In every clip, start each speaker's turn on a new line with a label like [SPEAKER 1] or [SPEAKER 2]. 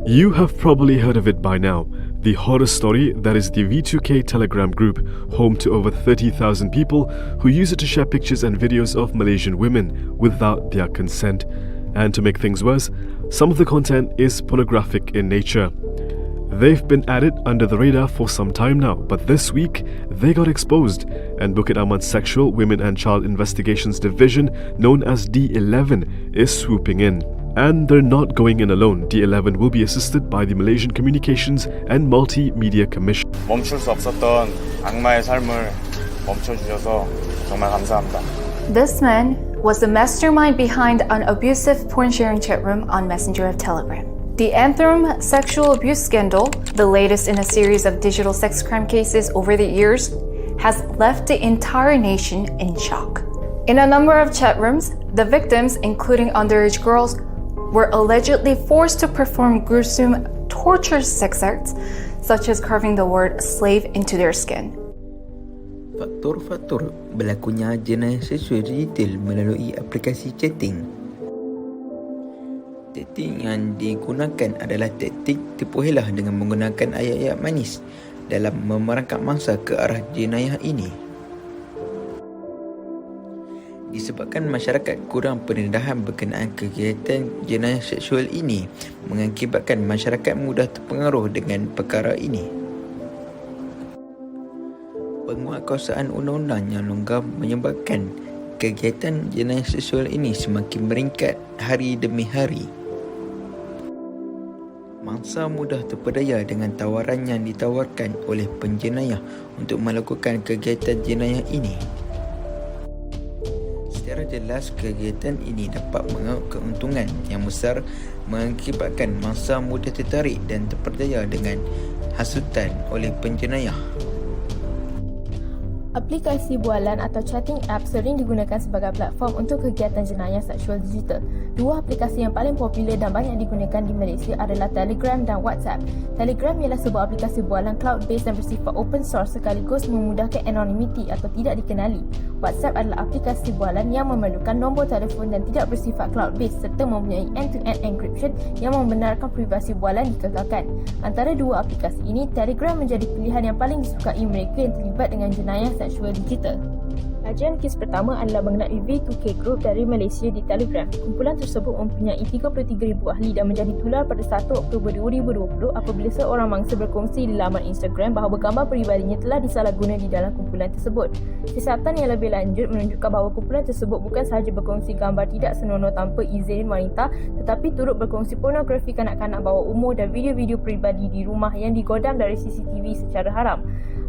[SPEAKER 1] You have probably heard of it by now, the horror story that is the V2K Telegram group, home to over 30,000 people who use it to share pictures and videos of Malaysian women without their consent. And to make things worse, some of the content is pornographic in nature. They've been at it under the radar for some time now, but this week they got exposed, and Bukit Aman's Sexual, Women and Child Investigations Division, known as D11, is swooping in. And they're not going in alone. D11 will be assisted by the Malaysian Communications and Multimedia Commission.
[SPEAKER 2] 멈출 수 없었던 악마의 삶을 멈춰주셔서 정말 감사합니다.
[SPEAKER 3] This man was the mastermind behind an abusive porn sharing chat room on Messenger of Telegram. The Anthem sexual abuse scandal, the latest in a series of digital sex crime cases over the years, has left the entire nation in shock. In a number of chat rooms, the victims, including underage girls, were allegedly forced to perform gruesome torture sex acts, such as carving the word slave into their skin.
[SPEAKER 4] Faktor-faktor berlakunya jenayah seksual digital melalui aplikasi chatting. Taktik yang digunakan adalah taktik tipu helah dengan menggunakan ayat-ayat manis dalam memerangkap mangsa ke arah jenayah ini. Disebabkan masyarakat kurang pendedahan berkenaan kegiatan jenayah seksual ini, mengakibatkan masyarakat mudah terpengaruh dengan perkara ini. Penguatkuasaan undang-undang yang longgar menyebabkan kegiatan jenayah seksual ini semakin meningkat hari demi hari. Mangsa mudah terpedaya dengan tawaran yang ditawarkan oleh penjenayah untuk melakukan kegiatan jenayah ini. Secara jelas, kegiatan ini dapat mengaut keuntungan yang besar, mengakibatkan mangsa mudah tertarik dan terpedaya dengan hasutan oleh penjenayah.
[SPEAKER 5] Aplikasi bualan atau chatting app sering digunakan sebagai platform untuk kegiatan jenayah seksual digital. Dua aplikasi yang paling popular dan banyak digunakan di Malaysia adalah Telegram dan WhatsApp. Telegram ialah sebuah aplikasi bualan cloud-based dan bersifat open source sekaligus memudahkan anonymity atau tidak dikenali. WhatsApp adalah aplikasi bualan yang memerlukan nombor telefon dan tidak bersifat cloud-based serta mempunyai end-to-end encryption yang membenarkan privasi bualan dikekalkan. Antara dua aplikasi ini, Telegram menjadi pilihan yang paling disukai mereka yang terlibat dengan jenayah seksual digital. Kajian kes pertama adalah mengenai V2K Group dari Malaysia di Telegram. Kumpulan tersebut mempunyai 33,000 ahli dan menjadi tular pada 1 Oktober 2020 apabila seorang mangsa berkongsi di laman Instagram bahawa gambar peribadinya telah disalahguna di dalam kumpulan tersebut. Siasatan yang lebih lanjut menunjukkan bahawa kumpulan tersebut bukan sahaja berkongsi gambar tidak senonoh tanpa izin wanita, tetapi turut berkongsi pornografi kanak-kanak bawah umur dan video-video peribadi di rumah yang digodam dari CCTV secara haram.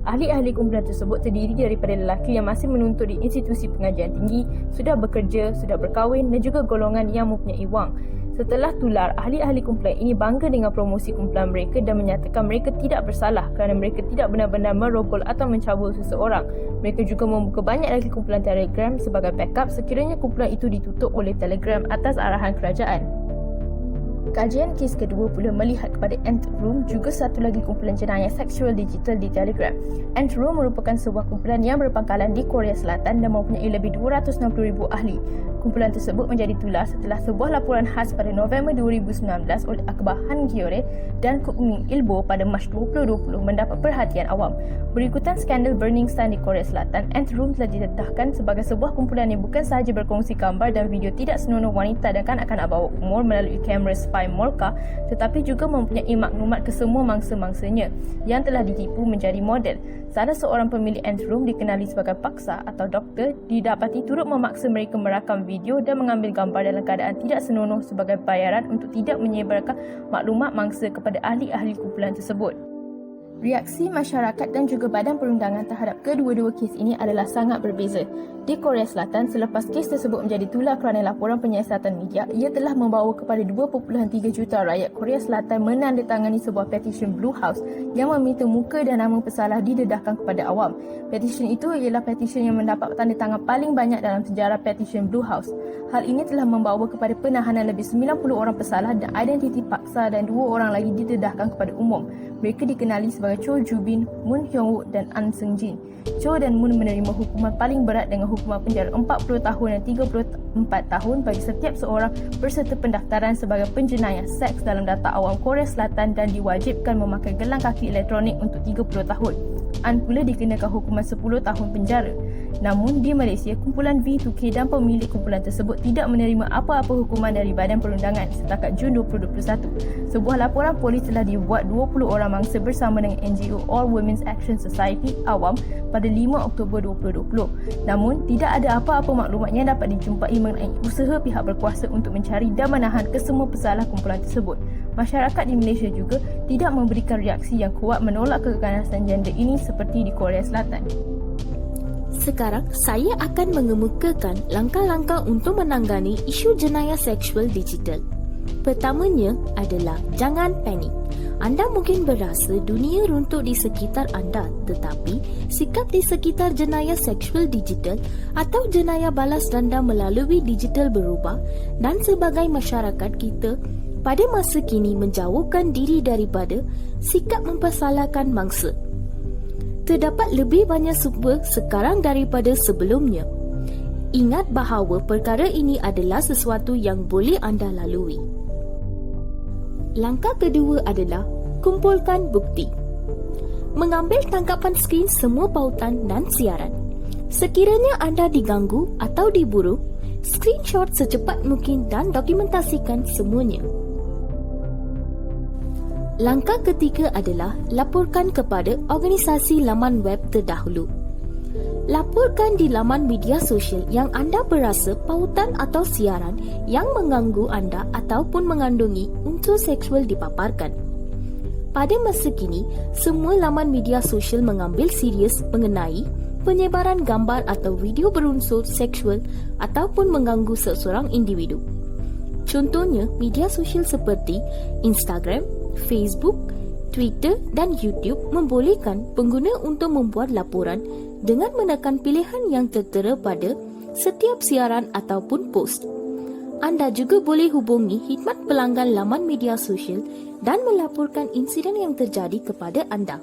[SPEAKER 5] Ahli-ahli kumpulan tersebut terdiri daripada lelaki yang masih menuntut di institusi pengajian tinggi, sudah bekerja, sudah berkahwin dan juga golongan yang mempunyai wang. Setelah tular, ahli-ahli kumpulan ini bangga dengan promosi kumpulan mereka dan menyatakan mereka tidak bersalah kerana mereka tidak benar-benar merogol atau mencabul seseorang. Mereka juga membuka banyak lagi kumpulan Telegram sebagai backup sekiranya kumpulan itu ditutup oleh Telegram atas arahan kerajaan. Kajian kes kedua pula melihat kepada Ant Room, juga satu lagi kumpulan jenayah seksual digital di Telegram. Ant Room merupakan sebuah kumpulan yang berpangkalan di Korea Selatan dan mempunyai lebih 260,000 ahli. Kumpulan tersebut menjadi tular setelah sebuah laporan khas pada November 2019 oleh Akbar Han Gyore dan Kuk Min Ilbo pada Mac 2020 mendapat perhatian awam. Berikutan skandal Burning Sun di Korea Selatan, Ant Room telah didedahkan sebagai sebuah kumpulan yang bukan sahaja berkongsi gambar dan video tidak senonoh wanita dan kanak-kanak bawah umur melalui kamera spy Molka, tetapi juga mempunyai maklumat ke semua mangsa-mangsanya yang telah ditipu menjadi model. Salah seorang pemilik Ant Room dikenali sebagai paksa atau doktor didapati turut memaksa mereka merakam video dan mengambil gambar dalam keadaan tidak senonoh sebagai bayaran untuk tidak menyebarkan maklumat mangsa kepada ahli-ahli kumpulan tersebut. Reaksi masyarakat dan juga badan perundangan terhadap kedua-dua kes ini adalah sangat berbeza. Di Korea Selatan, selepas kes tersebut menjadi tular kerana laporan penyiasatan media, ia telah membawa kepada 2.3 juta rakyat Korea Selatan menandatangani sebuah petition Blue House yang meminta muka dan nama pesalah didedahkan kepada awam. Petition itu ialah petition yang mendapat tanda tangan paling banyak dalam sejarah petition Blue House. Hal ini telah membawa kepada penahanan lebih 90 orang pesalah dan identiti paksa dan 2 orang lagi didedahkan kepada umum. Mereka dikenali sebagai sebagai Cho Joo-bin, Moon Hyung-wook dan An Seung-jin. Cho dan Moon menerima hukuman paling berat dengan hukuman penjara 40 tahun dan 34 tahun bagi setiap seorang berserta pendaftaran sebagai penjenayah seks dalam data awam Korea Selatan dan diwajibkan memakai gelang kaki elektronik untuk 30 tahun. An pula dikenakan hukuman 10 tahun penjara. Namun di Malaysia, kumpulan V2K dan pemilik kumpulan tersebut tidak menerima apa-apa hukuman dari Badan Perundangan setakat Jun 2021. Sebuah laporan polis telah dibuat 20 orang mangsa bersama dengan NGO All Women's Action Society Awam pada 5 Oktober 2020. Namun, tidak ada apa-apa maklumat yang dapat dijumpai mengenai usaha pihak berkuasa untuk mencari dan menahan kesemua pesalah kumpulan tersebut. Masyarakat di Malaysia juga tidak memberikan reaksi yang kuat menolak keganasan gender ini seperti di Korea Selatan.
[SPEAKER 6] Sekarang, saya akan mengemukakan langkah-langkah untuk menangani isu jenayah seksual digital. Pertamanya adalah jangan panik. Anda mungkin berasa dunia runtuh di sekitar anda, tetapi sikap di sekitar jenayah seksual digital atau jenayah balas dendam melalui digital berubah dan sebagai masyarakat kita pada masa kini menjauhkan diri daripada sikap mempersalahkan mangsa. Terdapat lebih banyak sumber sekarang daripada sebelumnya. Ingat bahawa perkara ini adalah sesuatu yang boleh anda lalui. Langkah kedua adalah kumpulkan bukti. Mengambil tangkapan skrin semua pautan dan siaran. Sekiranya anda diganggu atau diburu, screenshot secepat mungkin dan dokumentasikan semuanya. Langkah ketiga adalah laporkan kepada organisasi laman web terdahulu. Laporkan di laman media sosial yang anda berasa pautan atau siaran yang mengganggu anda ataupun mengandungi unsur seksual dipaparkan. Pada masa kini, semua laman media sosial mengambil serius mengenai penyebaran gambar atau video berunsur seksual ataupun mengganggu seseorang individu. Contohnya, media sosial seperti Instagram, Facebook, Twitter dan YouTube membolehkan pengguna untuk membuat laporan dengan menekan pilihan yang tertera pada setiap siaran ataupun post. Anda juga boleh hubungi khidmat pelanggan laman media sosial dan melaporkan insiden yang terjadi kepada anda.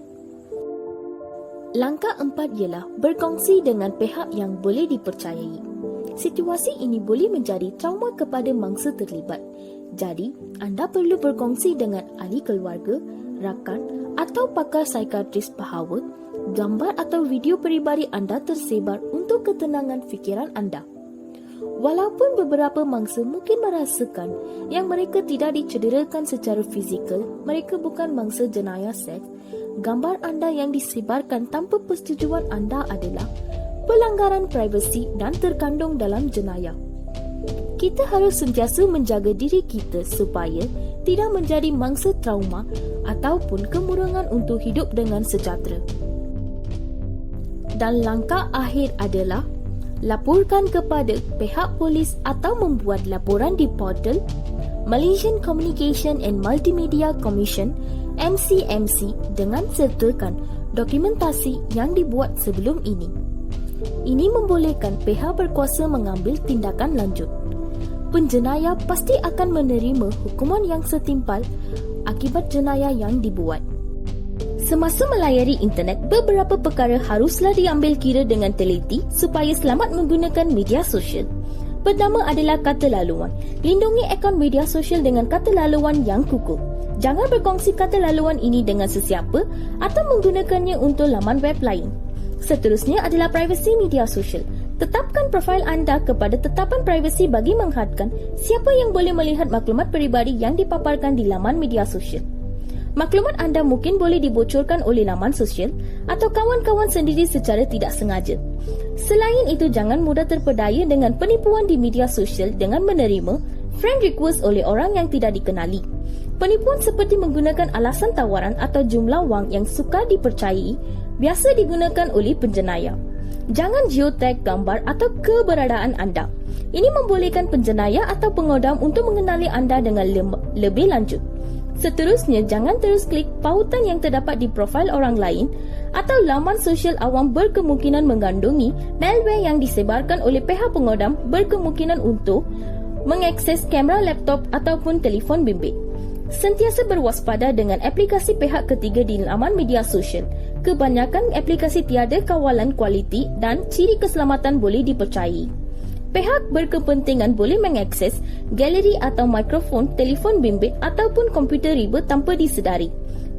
[SPEAKER 6] Langkah 4 ialah berkongsi dengan pihak yang boleh dipercayai. Situasi ini boleh menjadi trauma kepada mangsa terlibat. Jadi, anda perlu berkongsi dengan ahli keluarga, rakan atau pakar psikiatris bahawa gambar atau video peribadi anda tersebar untuk ketenangan fikiran anda. Walaupun beberapa mangsa mungkin merasakan yang mereka tidak dicederakan secara fizikal, mereka bukan mangsa jenayah seks, gambar anda yang disebarkan tanpa persetujuan anda adalah pelanggaran privasi dan terkandung dalam jenayah. Kita harus sentiasa menjaga diri kita supaya tidak menjadi mangsa trauma ataupun kemurungan untuk hidup dengan sejahtera. Dan langkah akhir adalah laporkan kepada pihak polis atau membuat laporan di portal Malaysian Communication and Multimedia Commission MCMC dengan sertakan dokumentasi yang dibuat sebelum ini. Ini membolehkan pihak berkuasa mengambil tindakan lanjut. Penjenayah pasti akan menerima hukuman yang setimpal akibat jenayah yang dibuat. Semasa melayari internet, beberapa perkara haruslah diambil kira dengan teliti supaya selamat menggunakan media sosial. Pertama adalah kata laluan. Lindungi akaun media sosial dengan kata laluan yang kukuh. Jangan berkongsi kata laluan ini dengan sesiapa atau menggunakannya untuk laman web lain. Seterusnya adalah privasi media sosial. Tetapkan profil anda kepada tetapan privasi bagi menghadkan siapa yang boleh melihat maklumat peribadi yang dipaparkan di laman media sosial. Maklumat anda mungkin boleh dibocorkan oleh laman sosial atau kawan-kawan sendiri secara tidak sengaja. Selain itu, jangan mudah terpedaya dengan penipuan di media sosial dengan menerima friend request oleh orang yang tidak dikenali. Penipuan seperti menggunakan alasan tawaran atau jumlah wang yang sukar dipercayai biasa digunakan oleh penjenayah. Jangan geotag gambar atau keberadaan anda. Ini membolehkan penjenayah atau pengodam untuk mengenali anda dengan lebih lanjut. Seterusnya, jangan terus klik pautan yang terdapat di profil orang lain atau laman sosial awam berkemungkinan mengandungi malware yang disebarkan oleh pihak pengodam berkemungkinan untuk mengakses kamera laptop ataupun telefon bimbit. Sentiasa berwaspada dengan aplikasi pihak ketiga di laman media sosial. Kebanyakan aplikasi tiada kawalan kualiti dan ciri keselamatan boleh dipercayai. Pihak berkepentingan boleh mengakses galeri atau mikrofon, telefon bimbit ataupun komputer riba tanpa disedari.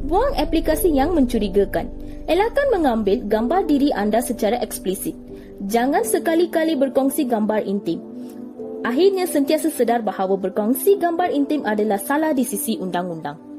[SPEAKER 6] Buang aplikasi yang mencurigakan. Elakkan mengambil gambar diri anda secara eksplisit. Jangan sekali-kali berkongsi gambar intim. Akhirnya sentiasa sedar bahawa berkongsi gambar intim adalah salah di sisi undang-undang.